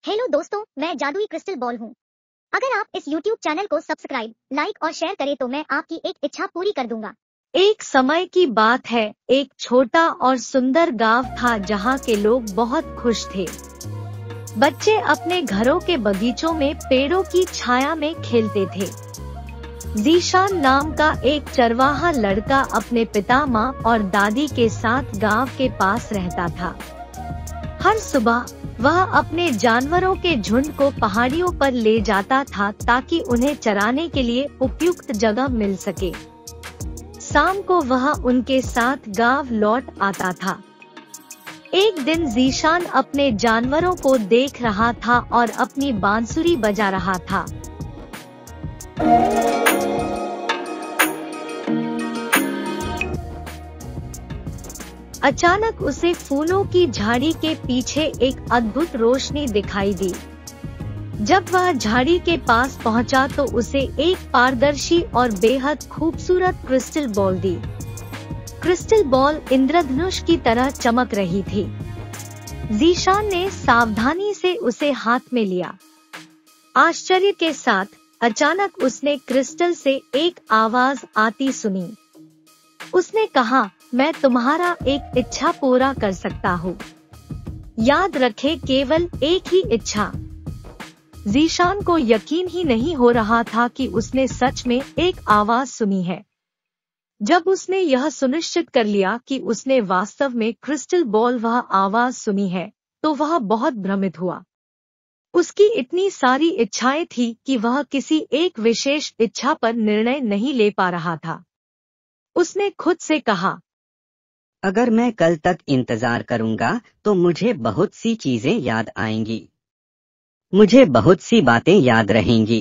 Hello दोस्तों, मैं जादुई क्रिस्टल बॉल हूँ। अगर आप इस YouTube चैनल को सब्सक्राइब, लाइक और शेयर करें तो मैं आपकी एक इच्छा पूरी कर दूंगा। एक समय की बात है, एक छोटा और सुंदर गांव था जहां के लोग बहुत खुश थे। बच्चे अपने घरों के बगीचों में पेड़ों की छाया में खेलते थे। ज़ीशान नाम का एक चरवाहा लड़का अपने पिता, माँ और दादी के साथ गांव के पास रहता था। हर सुबह वह अपने जानवरों के झुंड को पहाड़ियों पर ले जाता था ताकि उन्हें चराने के लिए उपयुक्त जगह मिल सके। शाम को वह उनके साथ गांव लौट आता था। एक दिन ज़ीशान अपने जानवरों को देख रहा था और अपनी बांसुरी बजा रहा था। अचानक उसे फूलों की झाड़ी के पीछे एक अद्भुत रोशनी दिखाई दी। जब वह झाड़ी के पास पहुंचा तो उसे एक पारदर्शी और बेहद खूबसूरत क्रिस्टल बॉल दी। क्रिस्टल बॉल इंद्रधनुष की तरह चमक रही थी। ज़ीशान ने सावधानी से उसे हाथ में लिया। आश्चर्य के साथ अचानक उसने क्रिस्टल से एक आवाज आती सुनी। उसने कहा, मैं तुम्हारा एक इच्छा पूरा कर सकता हूँ। याद रखे, केवल एक ही इच्छा। ज़ीशान को यकीन ही नहीं हो रहा था कि उसने सच में एक आवाज सुनी है। जब उसने यह सुनिश्चित कर लिया कि उसने वास्तव में क्रिस्टल बॉल वह आवाज सुनी है, तो वह बहुत भ्रमित हुआ। उसकी इतनी सारी इच्छाएं थी कि वह किसी एक विशेष इच्छा पर निर्णय नहीं ले पा रहा था। उसने खुद से कहा, अगर मैं कल तक इंतजार करूंगा तो मुझे बहुत सी चीजें याद आएंगी, मुझे बहुत सी बातें याद रहेंगी,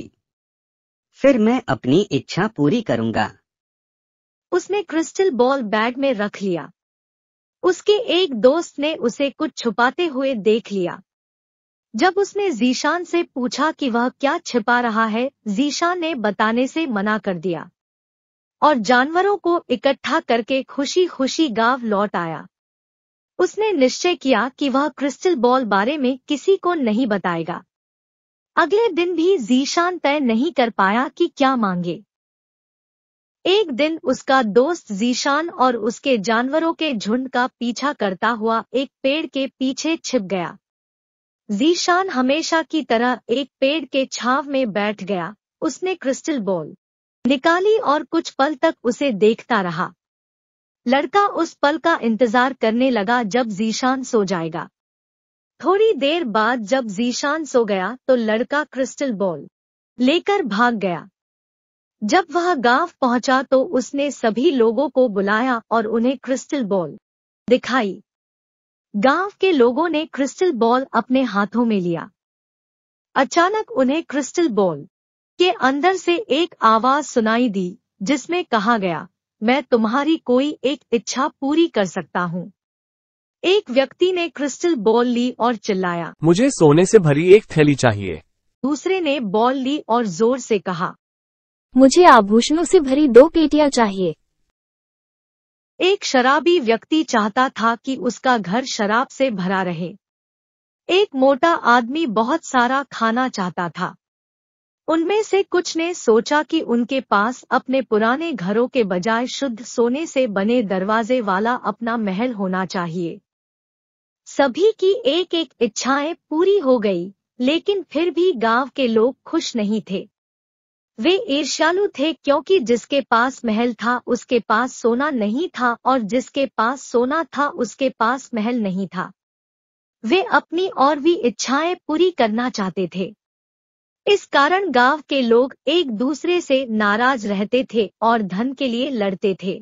फिर मैं अपनी इच्छा पूरी करूंगा। उसने क्रिस्टल बॉल बैग में रख लिया। उसके एक दोस्त ने उसे कुछ छुपाते हुए देख लिया। जब उसने ज़ीशान से पूछा कि वह क्या छिपा रहा है, ज़ीशान ने बताने से मना कर दिया और जानवरों को इकट्ठा करके खुशी खुशी गांव लौट आया। उसने निश्चय किया कि वह क्रिस्टल बॉल बारे में किसी को नहीं बताएगा। अगले दिन भी ज़ीशान तय नहीं कर पाया कि क्या मांगे। एक दिन उसका दोस्त ज़ीशान और उसके जानवरों के झुंड का पीछा करता हुआ एक पेड़ के पीछे छिप गया। ज़ीशान हमेशा की तरह एक पेड़ के छांव में बैठ गया। उसने क्रिस्टल बॉल निकाली और कुछ पल तक उसे देखता रहा। लड़का उस पल का इंतजार करने लगा जब ज़ीशान सो जाएगा। थोड़ी देर बाद जब ज़ीशान सो गया तो लड़का क्रिस्टल बॉल लेकर भाग गया। जब वह गांव पहुंचा तो उसने सभी लोगों को बुलाया और उन्हें क्रिस्टल बॉल दिखाई। गांव के लोगों ने क्रिस्टल बॉल अपने हाथों में लिया। अचानक उन्हें क्रिस्टल बॉल के अंदर से एक आवाज सुनाई दी जिसमें कहा गया, मैं तुम्हारी कोई एक इच्छा पूरी कर सकता हूँ। एक व्यक्ति ने क्रिस्टल बॉल ली और चिल्लाया, मुझे सोने से भरी एक थैली चाहिए। दूसरे ने बॉल ली और जोर से कहा, मुझे आभूषणों से भरी 2 पेटियां चाहिए। एक शराबी व्यक्ति चाहता था कि उसका घर शराब से भरा रहे। एक मोटा आदमी बहुत सारा खाना चाहता था। उनमें से कुछ ने सोचा कि उनके पास अपने पुराने घरों के बजाय शुद्ध सोने से बने दरवाजे वाला अपना महल होना चाहिए। सभी की एक एक इच्छाएं पूरी हो गई, लेकिन फिर भी गांव के लोग खुश नहीं थे। वे ईर्ष्यालु थे क्योंकि जिसके पास महल था उसके पास सोना नहीं था और जिसके पास सोना था उसके पास महल नहीं था। वे अपनी और भी इच्छाएं पूरी करना चाहते थे। इस कारण गांव के लोग एक दूसरे से नाराज रहते थे और धन के लिए लड़ते थे।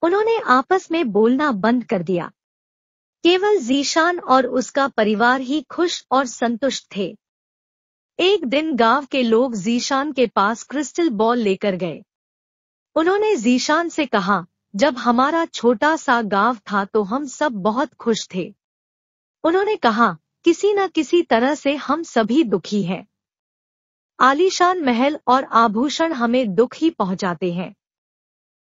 उन्होंने आपस में बोलना बंद कर दिया। केवल ज़ीशान और उसका परिवार ही खुश और संतुष्ट थे। एक दिन गांव के लोग ज़ीशान के पास क्रिस्टल बॉल लेकर गए। उन्होंने ज़ीशान से कहा, जब हमारा छोटा सा गांव था तो हम सब बहुत खुश थे। उन्होंने कहा, किसी न किसी तरह से हम सभी दुखी हैं। आलीशान महल और आभूषण हमें दुख ही पहुंचाते हैं।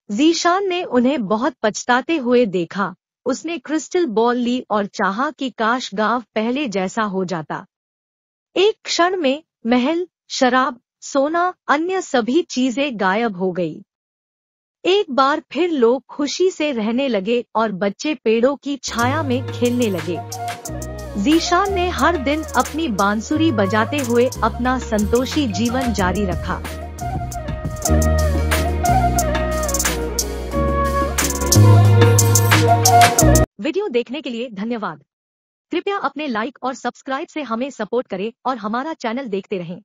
ज़ीशान ने उन्हें बहुत पछताते हुए देखा। उसने क्रिस्टल बॉल ली और चाहा कि काश गांव पहले जैसा हो जाता। एक क्षण में महल, शराब, सोना, अन्य सभी चीजें गायब हो गई। एक बार फिर लोग खुशी से रहने लगे और बच्चे पेड़ों की छाया में खेलने लगे। ज़ीशान ने हर दिन अपनी बांसुरी बजाते हुए अपना संतोषी जीवन जारी रखा। वीडियो देखने के लिए धन्यवाद। कृपया अपने लाइक और सब्सक्राइब से हमें सपोर्ट करें और हमारा चैनल देखते रहें।